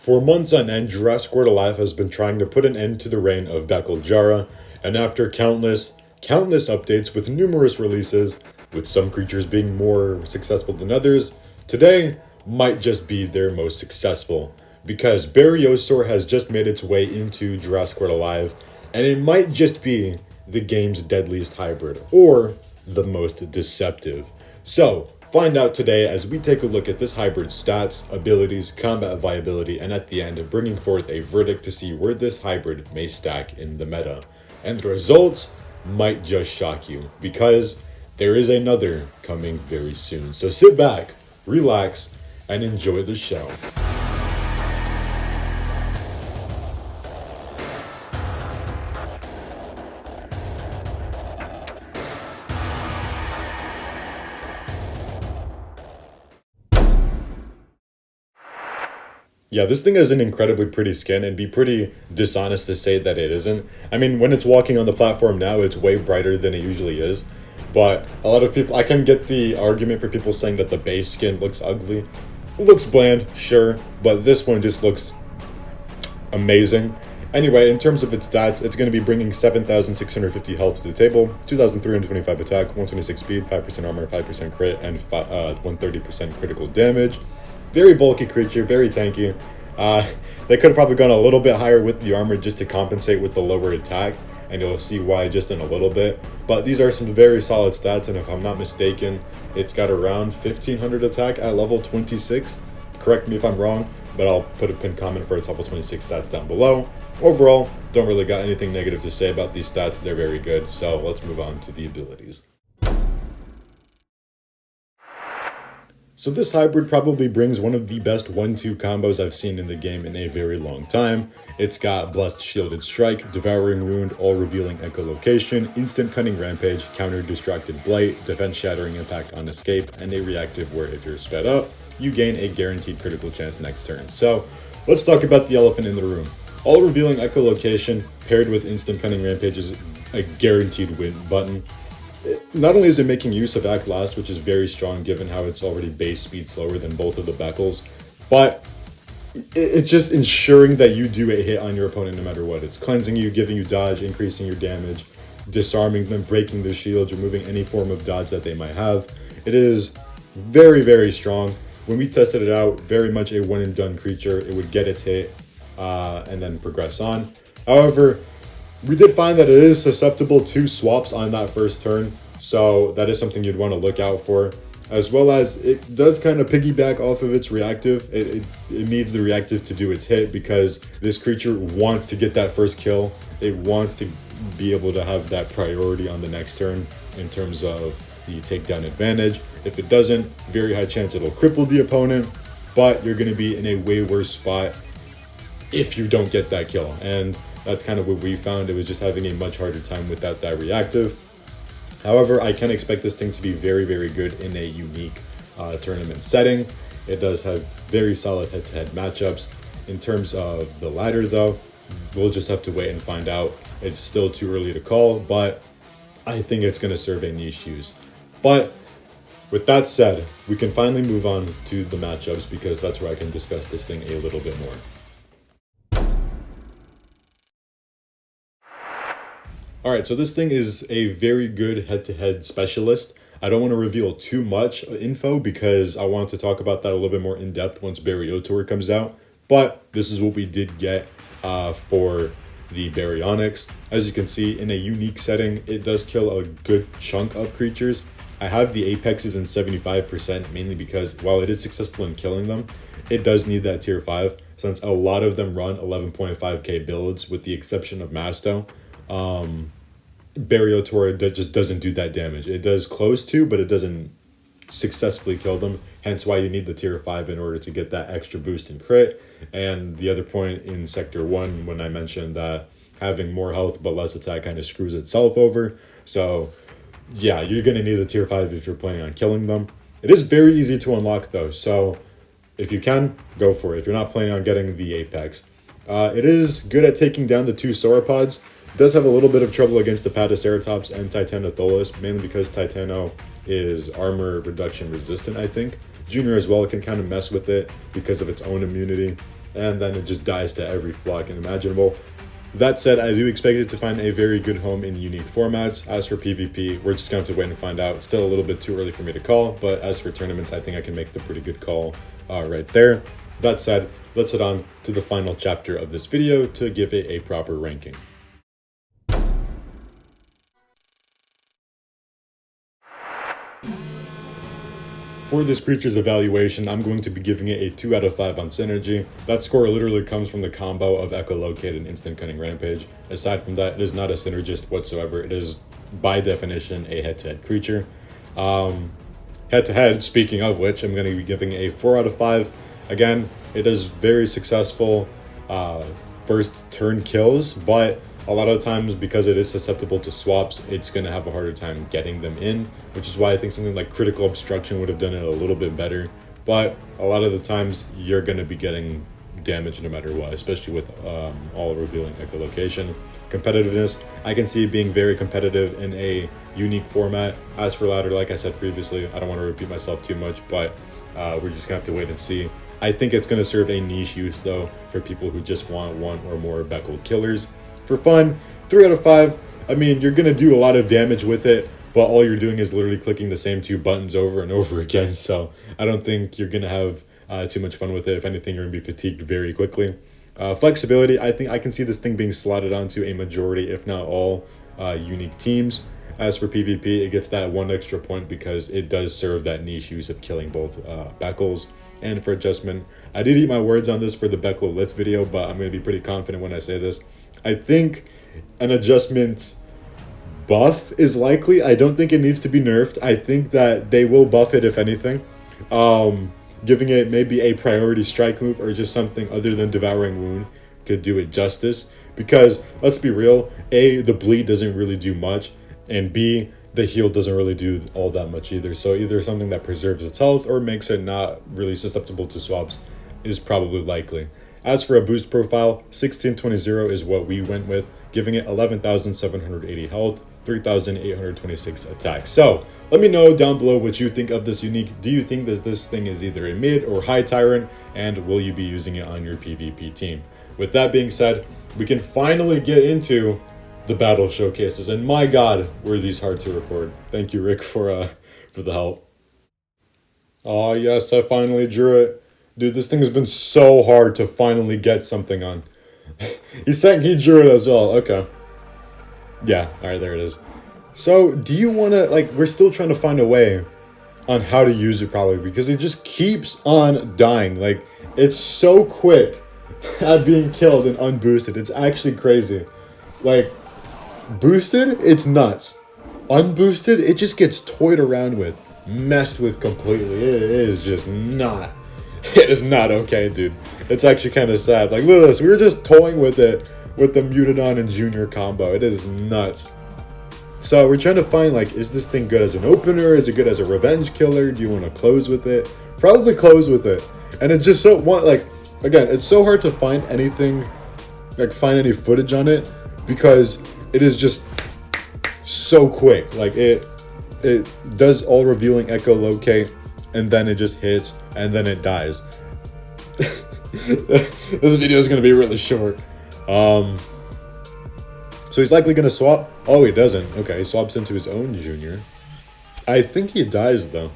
For months on end, Jurassic World Alive has been trying to put an end to the reign of Beckle Jara, and after countless updates with numerous releases, with some creatures being more successful than others, today might just be their most successful, because Baryosaur has just made its way into Jurassic World Alive, and it might just be the game's deadliest hybrid, or the most deceptive. So, find out today as we take a look at this hybrid's stats, abilities, combat viability, and at the end, bringing forth a verdict to see where this hybrid may stack in the meta. And the results might just shock you, because there is another coming very soon. So sit back, relax, and enjoy the show. Yeah, this thing has an incredibly pretty skin. It'd be pretty dishonest to say that it isn't. I mean, when it's walking on the platform now, it's way brighter than it usually is. But a lot of people, I can get the argument for people saying that the base skin looks ugly. It looks bland, sure, but this one just looks amazing. Anyway, in terms of its stats, it's going to be bringing 7,650 health to the table, 2,325 attack, 126 speed, 5% armor, 5% crit, and 130% critical damage. Very bulky creature, very tanky. They could have probably gone a little bit higher with the armor just to compensate with the lower attack, and you'll see why just in a little bit. But these are some very solid stats, and if I'm not mistaken, it's got around 1,500 attack at level 26. Correct me if I'm wrong, but I'll put a pinned comment for its level 26 stats down below. Overall, don't really got anything negative to say about these stats. They're very good, so let's move on to the abilities. So this hybrid probably brings one of the best 1-2 combos I've seen in the game in a very long time. It's got Blessed Shielded Strike, Devouring Wound, All Revealing Echolocation, Instant Cunning Rampage, Counter Distracted Blight, Defense Shattering Impact on Escape, and a reactive where if you're sped up, you gain a guaranteed critical chance next turn. So let's talk about the elephant in the room. All Revealing Echolocation paired with Instant Cunning Rampage is a guaranteed win button. Not only is it making use of Act Last, which is very strong given how it's already base speed slower than both of the Beckles, but it's just ensuring that you do a hit on your opponent no matter what. It's cleansing you, giving you dodge, increasing your damage, disarming them, breaking their shields, removing any form of dodge that they might have. It is very, very strong. When we tested it out, very much a one and done creature. It would get its hit and then progress on. However, we did find that it is susceptible to swaps on that first turn, so that is something you'd want to look out for. As well as it does kind of piggyback off of its reactive. It needs the reactive to do its hit because this creature wants to get that first kill. It wants to be able to have that priority on the next turn in terms of the takedown advantage. If it doesn't, very high chance it'll cripple the opponent, but you're going to be in a way worse spot if you don't get that kill. And that's kind of what we found. It was just having a much harder time without that reactive. However, I can expect this thing to be very, very good in a unique tournament setting. It does have very solid head-to-head matchups. In terms of the ladder, though, we'll just have to wait and find out. It's still too early to call, but I think it's going to serve a niche use. But with that said, we can finally move on to the matchups because that's where I can discuss this thing a little bit more. Alright, so this thing is a very good head-to-head specialist. I don't want to reveal too much info because I want to talk about that a little bit more in depth once Baryosaur comes out. But this is what we did get for the Baryonyx. As you can see, in a unique setting, it does kill a good chunk of creatures. I have the Apexes in 75% mainly because while it is successful in killing them, it does need that tier 5 since a lot of them run 11.5k builds with the exception of Masto. Baryosaur just doesn't do that damage. It does close to, but it doesn't successfully kill them. Hence why you need the tier 5 in order to get that extra boost in crit. And the other point in Sector 1 when I mentioned that having more health but less attack kind of screws itself over. So yeah, you're going to need the tier 5 if you're planning on killing them. It is very easy to unlock though, so if you can, go for it. If you're not planning on getting the Apex. It is good at taking down the 2 sauropods. It does have a little bit of trouble against the Pataceratops and Titanotholus, mainly because Titano is armor reduction resistant, I think. Junior as well can kind of mess with it because of its own immunity. and then it just dies to every flaw imaginable. That said, I do expect it to find a very good home in unique formats. As for PvP, we're just going to have to wait and find out. Still a little bit too early for me to call, but as for tournaments, I think I can make the pretty good call right there. That said, let's head on to the final chapter of this video to give it a proper ranking. For this creature's evaluation, I'm going to be giving it a 2 out of 5 on synergy. That score literally comes from the combo of Echolocate and Instant Cunning Rampage. Aside from that, it is not a synergist whatsoever. It is, by definition, a head-to-head creature. Head-to-head, speaking of which, I'm going to be giving a 4 out of 5. Again, it is very successful first turn kills, but a lot of times, because it is susceptible to swaps, it's going to have a harder time getting them in, which is why I think something like Critical Obstruction would have done it a little bit better. But a lot of the times, you're going to be getting damage no matter what, especially with all revealing echolocation. Competitiveness, I can see it being very competitive in a unique format. As for ladder, like I said previously, I don't want to repeat myself too much, but we're just going to have to wait and see. I think it's going to serve a niche use, though, for people who just want one or more Beckle killers. For fun, 3 out of 5. I mean, you're going to do a lot of damage with it, but all you're doing is literally clicking the same 2 buttons over and over again. So I don't think you're going to have too much fun with it. If anything, you're going to be fatigued very quickly. Flexibility, I think I can see this thing being slotted onto a majority, if not all, unique teams. As for PvP, it gets that 1 extra point because it does serve that niche use of killing both Beckles. And for adjustment, I did eat my words on this for the Beckle Lith video, but I'm going to be pretty confident when I say this. I think an adjustment buff is likely. I don't think it needs to be nerfed. I think that they will buff it if anything. Giving it maybe a priority strike move or just something other than Devouring Wound could do it justice. Because, let's be real, A, the bleed doesn't really do much, and B, the heal doesn't really do all that much either. So either something that preserves its health or makes it not really susceptible to swaps is probably likely. As for a boost profile, 1620 is what we went with, giving it 11,780 health, 3,826 attack. So, let me know down below what you think of this unique. Do you think that this thing is either a mid or high tyrant, and will you be using it on your PvP team? With that being said, we can finally get into the battle showcases, and my god, were these hard to record. Thank you, Rick, for the help. Oh yes, I finally drew it. Dude, this thing has been so hard to finally get something on. He drew it as well. Okay. Yeah, alright, there it is. So, do you want to, like, we're still trying to find a way on how to use it probably, because it just keeps on dying. Like, it's so quick at being killed and unboosted. It's actually crazy. Like, boosted, it's nuts. Unboosted, it just gets toyed around with, messed with completely. It is just not. It is not okay, dude. It's actually kind of sad. Like, look at this. We were just toying with it with the Mutadon and Junior combo. It is nuts. So we're trying to find, like, is this thing good as an opener? Is it good as a revenge killer? Do you want to close with it? Probably close with it. And it's just so, like, again, it's so hard to find anything, like, find any footage on it because it is just so quick. Like, it does all revealing echolocate, and then it just hits, and then it dies. This video is going to be really short. So he's likely going to swap. Oh, he doesn't. Okay, he swaps into his own Junior. I think he dies, though.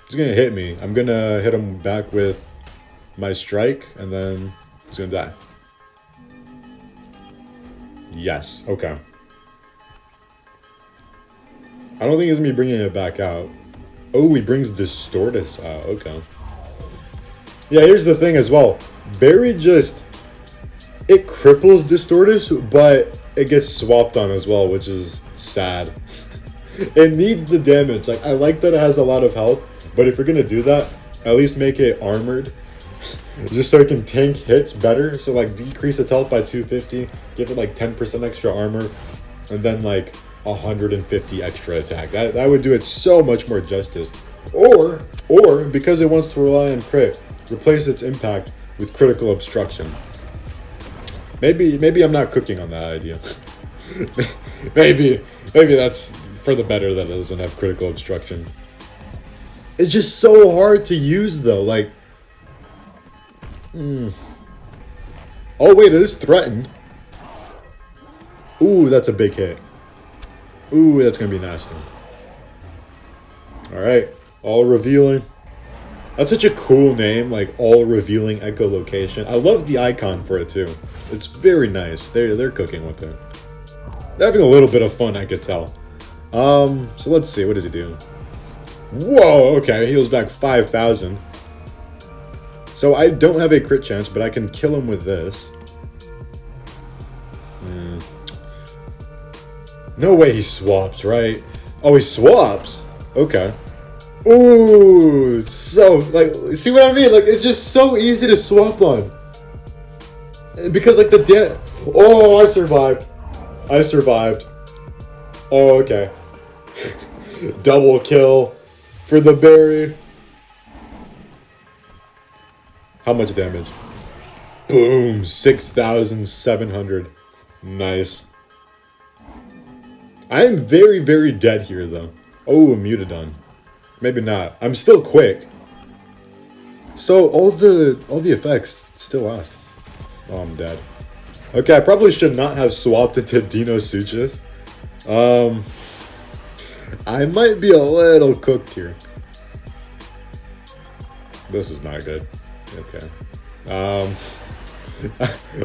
He's going to hit me. I'm going to hit him back with my strike, and then he's going to die. Yes, okay. I don't think he's going to be bringing it back out. Oh, he brings Distortus out. Okay. Yeah, here's the thing as well. Barry just... It cripples Distortus, but it gets swapped on as well, which is sad. It needs the damage. Like, I like that it has a lot of health, but if you're going to do that, at least make it armored. Just so it can tank hits better. So, like, decrease its health by 250, give it, like, 10% extra armor, and then, like, 150 extra attack. That would do it so much more justice. Or because it wants to rely on crit, replace its impact with critical obstruction. Maybe I'm not cooking on that idea. maybe that's for the better that it doesn't have critical obstruction. It's just so hard to use though. Like, Oh, wait, it is threatened. Ooh, that's a big hit. Ooh, that's going to be nasty. Alright, all revealing. That's such a cool name, like all revealing echolocation. I love the icon for it too. It's very nice. They're cooking with it. They're having a little bit of fun, I could tell. So let's see, what does he do? Whoa, okay, heals back 5,000. So I don't have a crit chance, but I can kill him with this. No way he swaps, right? Oh, he swaps? Okay. Ooh, so, like, see what I mean? Like, it's just so easy to swap on. Because, like, oh, I survived. I survived. Oh, okay. Double kill for the berry. How much damage? Boom, 6,700. Nice. I am very, very dead here, though. Oh, Mutadon. Maybe not. I'm still quick. So all the effects still last. Oh, I'm dead. Okay, I probably should not have swapped into Dino Suchus. I might be a little cooked here. This is not good. Okay.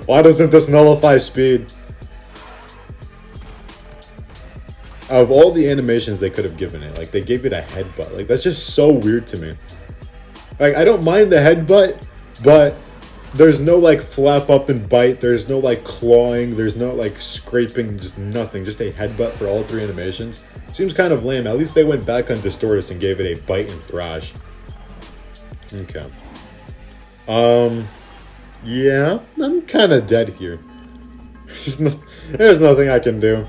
Why doesn't this nullify speed? Out of all the animations they could have given it, like, they gave it a headbutt. Like, that's just so weird to me. Like, I don't mind the headbutt, but there's no, like, flap up and bite. There's no, like, clawing. There's no, like, scraping. Just nothing. Just a headbutt for all three animations. Seems kind of lame. At least they went back on Distortus and gave it a bite and thrash. Okay. Yeah, I'm kind of dead here. There's nothing I can do.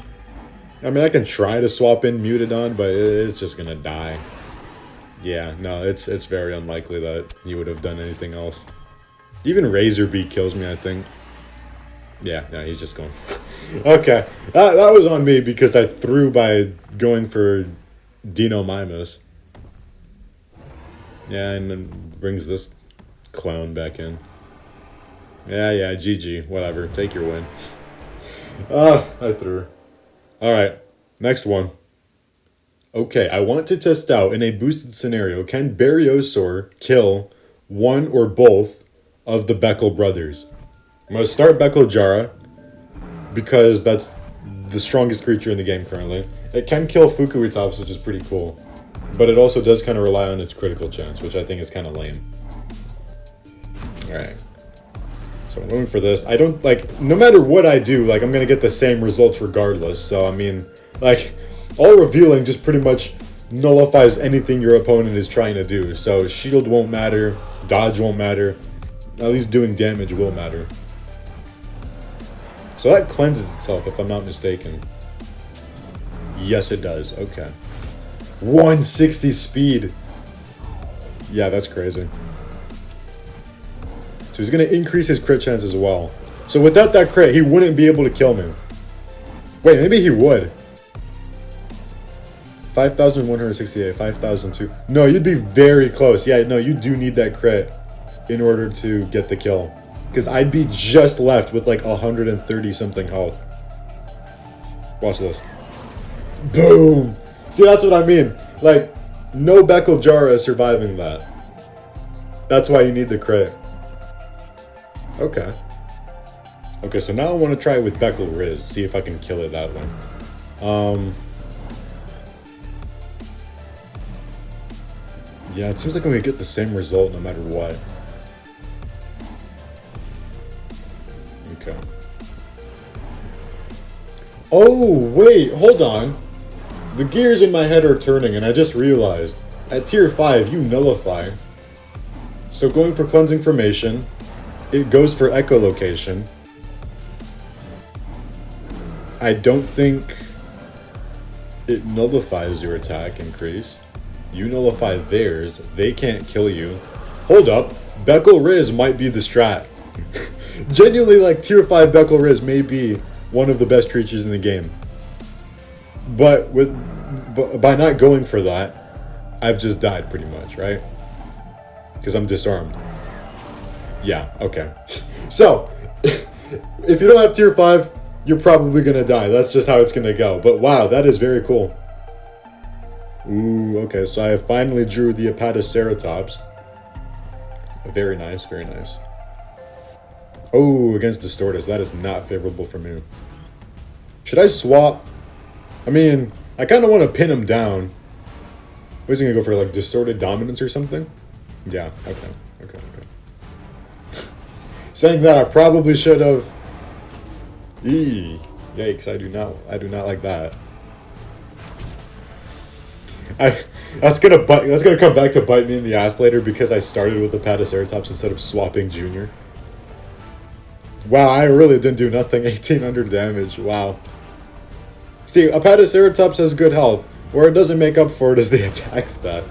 I mean, I can try to swap in Mutadon, but it's just gonna die. Yeah, no, it's very unlikely that he would have done anything else. Even Razorbeak kills me, I think. Yeah, no, he's just going. Okay, that was on me because I threw by going for Dino Mimus. Yeah, and then brings this clown back in. Yeah, GG, whatever, take your win. I threw her. Alright, next one. Okay, I want to test out, in a boosted scenario, can Baryosaur kill one or both of the Beckle brothers? I'm going to start Beckle Jara, because that's the strongest creature in the game currently. It can kill Fukuitops, which is pretty cool. But it also does kind of rely on its critical chance, which I think is kind of lame. Alright. So I'm going for this. I don't, like, no matter what I do, like, I'm going to get the same results regardless. So, I mean, like, all revealing just pretty much nullifies anything your opponent is trying to do. So, shield won't matter, dodge won't matter, at least doing damage will matter. So that cleanses itself, if I'm not mistaken. Yes, it does. Okay. 160 speed. Yeah, that's crazy. So he's going to increase his crit chance as well. So without that crit, he wouldn't be able to kill me. Wait, maybe he would. 5,168, 5,002. No, you'd be very close. Yeah, no, you do need that crit in order to get the kill. Because I'd be just left with like 130 something health. Watch this. Boom! See, that's what I mean. Like, no Beckle Jara is surviving that. That's why you need the crit. Okay. Okay, so now I want to try it with Beckle Riz. See if I can kill it that way. Yeah, it seems like I'm going to get the same result no matter what. Okay. Oh, wait, hold on. The gears in my head are turning, and I just realized. At tier 5, you nullify. So going for Cleansing Formation, it goes for Echolocation. I don't think it nullifies your attack increase. You nullify theirs, they can't kill you. Hold up, Beckle Riz might be the strat. Genuinely, like, tier 5 Beckle Riz may be one of the best creatures in the game. But by not going for that, I've just died pretty much, right? Because I'm disarmed. Yeah, okay. So, if you don't have tier 5, you're probably gonna die. That's just how it's gonna go. But wow, that is very cool. Ooh, okay, so I finally drew the Apatoceratops. Very nice, very nice. Oh, against Distortus. That is not favorable for me. Should I swap? I mean, I kind of want to pin him down. What's he going to go for, like, Distorted Dominance or something? Yeah, okay. Saying that, I probably should have... Yikes, I do not like that. That's gonna come back to bite me in the ass later because I started with the Apatoceratops instead of swapping Junior. Wow, I really didn't do nothing. 1800 damage. Wow. See, Apatoceratops has good health. Where it doesn't make up for it is the attack stat.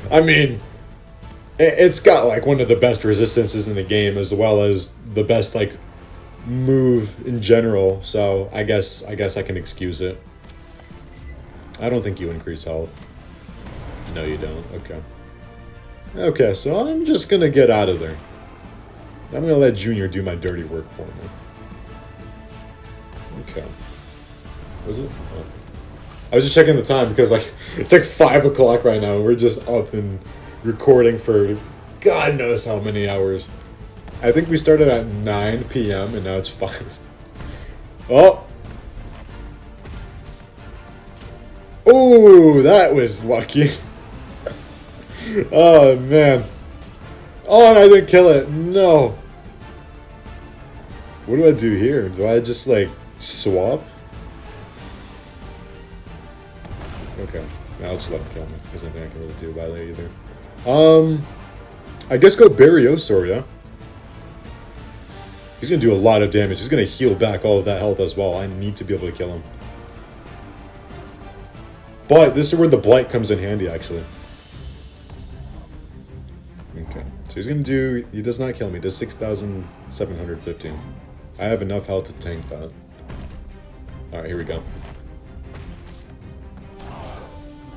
I mean, it's got like one of the best resistances in the game as well as the best like move in general. So I guess I can excuse it. I don't think you increase health. No, you don't. Okay. Okay, so I'm just gonna get out of there. I'm gonna let Junior do my dirty work for me. Okay. Was it? Oh. I was just checking the time because like it's like 5 o'clock right now. We're just up and recording for God knows how many hours. I think we started at 9 p.m. and now it's 5. Oh! Ooh, that was lucky. Oh, man. Oh, and I didn't kill it. No. What do I do here? Do I just, like, swap? Okay. I'll just let him kill me. There's nothing I can really do about it either. I guess go Baryosaur, yeah? He's gonna do a lot of damage. He's gonna heal back all of that health as well. I need to be able to kill him. But this is where the Blight comes in handy, actually. Okay. So he's gonna do... He does not kill me. He does 6,715. I have enough health to tank that. Alright, here we go.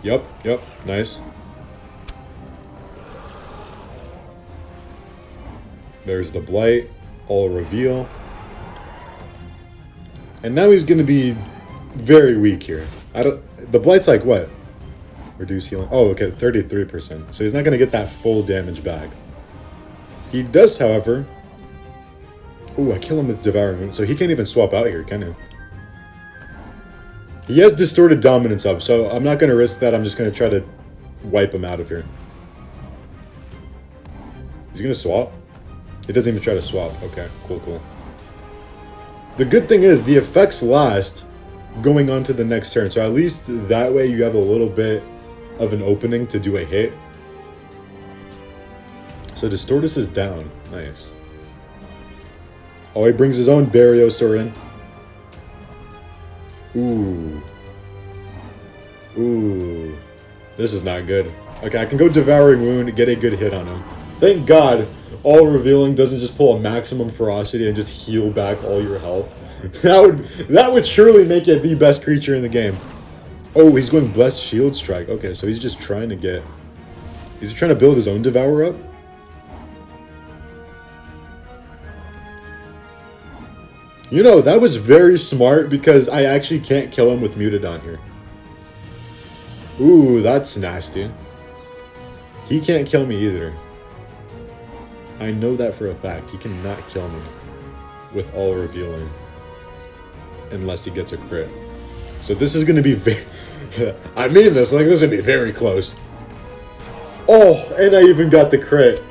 Yep. Nice. There's the Blight. All reveal. And now he's gonna be very weak here. The Blight's like what? Reduce healing. Oh, okay, 33%. So he's not gonna get that full damage back. He does, however. Ooh, I kill him with Devouring Wound, so he can't even swap out here, can he? He has Distorted Dominance up, so I'm not gonna risk that. I'm just gonna try to wipe him out of here. He's gonna swap? He doesn't even try to swap. Okay, cool. The good thing is the effects last going on to the next turn, so at least that way you have a little bit of an opening to do a hit. So Distortus is down. Nice. Oh, he brings his own Baryosaur in. Ooh. This is not good. Okay, I can go Devouring Wound, get a good hit on him. Thank God All Revealing doesn't just pull a maximum ferocity and just heal back all your health. That would surely make it the best creature in the game. Oh, he's going Blessed Shield Strike. Okay, so he's just trying to get... Is he trying to build his own Devour up? You know, that was very smart because I actually can't kill him with Mutadon here. Ooh, that's nasty. He can't kill me either. I know that for a fact. He cannot kill me with All Revealing. Unless he gets a crit. So this is going to be very... I mean this, like this is going to be very close. Oh, and I even got the crit.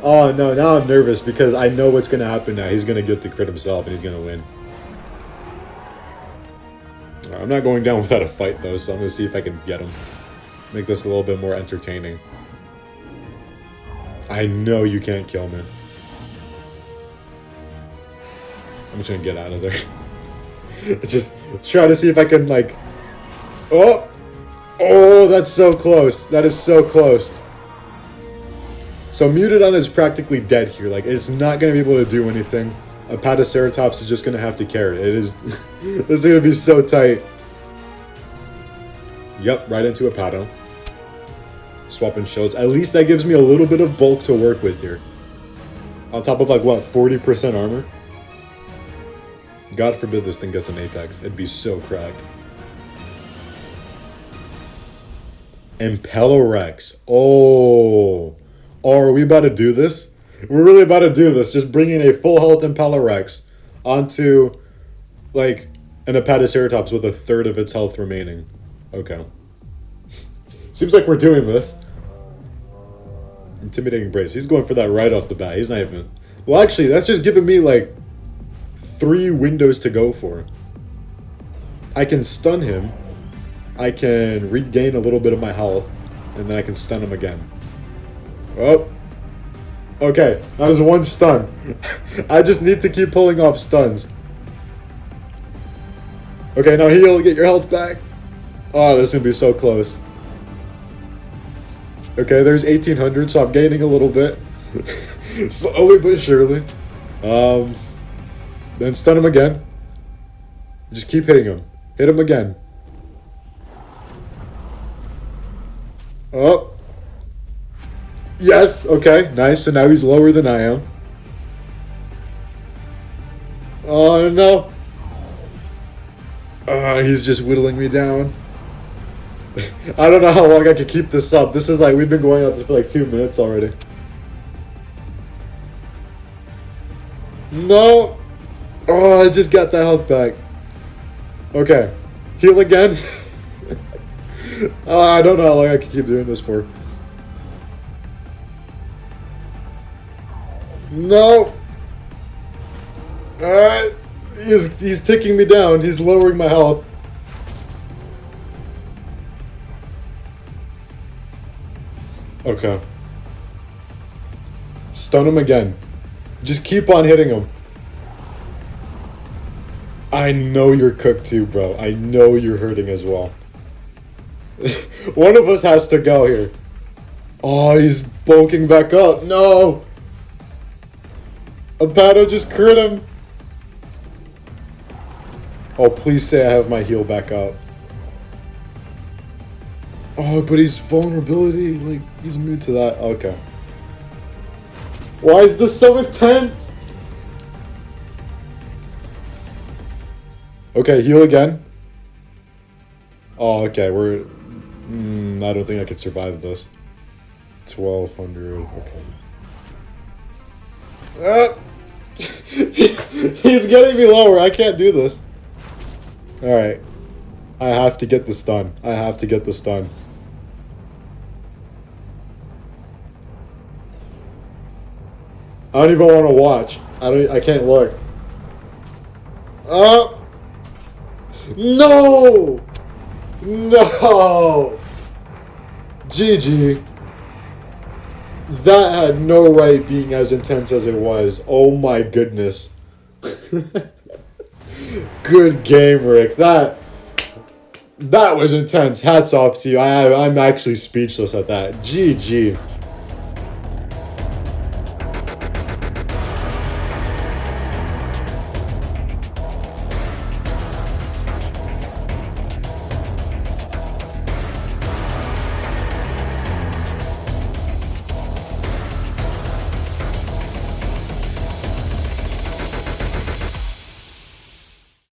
Oh no, now I'm nervous because I know what's going to happen now. He's going to get the crit himself and he's going to win. Right, I'm not going down without a fight though, so I'm going to see if I can get him. Make this a little bit more entertaining. I know you can't kill me. I'm just going to get out of there. Just try to see if I can, like... Oh! Oh, that's so close. That is so close. So Mutadon is practically dead here. Like, it's not going to be able to do anything. Apatoceratops is just going to have to carry it. It is... This is going to be so tight. Yep, right into Apato. Swapping shields. At least that gives me a little bit of bulk to work with here. On top of like what, 40% armor? God forbid this thing gets an apex. It'd be so cracked. Impelorex. Oh. Oh, are we about to do this? We're really about to do this. Just bringing a full health Impelorex onto, like, an Apatoceratops with a third of its health remaining. Okay. Seems like we're doing this. Intimidating Brace. He's going for that right off the bat. He's not even... Well, actually, that's just giving me, like, 3 windows to go for. I can stun him. I can regain a little bit of my health. And then I can stun him again. Oh. Okay. That was 1 stun. I just need to keep pulling off stuns. Okay, now heal. Get your health back. Oh, this is going to be so close. Okay, there's 1800, so I'm gaining a little bit. Slowly but surely. Then stun him again. Just keep hitting him. Hit him again. Oh. Yes, okay, nice. So now he's lower than I am. Oh, no. He's just whittling me down. I don't know how long I can keep this up. This is like, we've been going at this for like 2 minutes already. No! Oh, I just got that health back. Okay. Heal again. I don't know how long I can keep doing this for. No! He's ticking me down. He's lowering my health. Okay. Stun him again. Just keep on hitting him. I know you're cooked too, bro. I know you're hurting as well. One of us has to go here. Oh, he's bulking back up. No! Apato just crit him. Oh, please say I have my heal back up. Oh, but he's vulnerability. Like, he's immune to that. Okay. Why is this so intense? Okay, heal again. Oh, okay. We're... I don't think I could survive this. 1200. Okay. He's getting me lower. I can't do this. Alright. I have to get the stun. I have to get the stun. I don't even want to watch. I can't look. No! No! GG. That had no right being as intense as it was. Oh my goodness. Good game, Rick. That was intense. Hats off to you. I'm actually speechless at that. GG.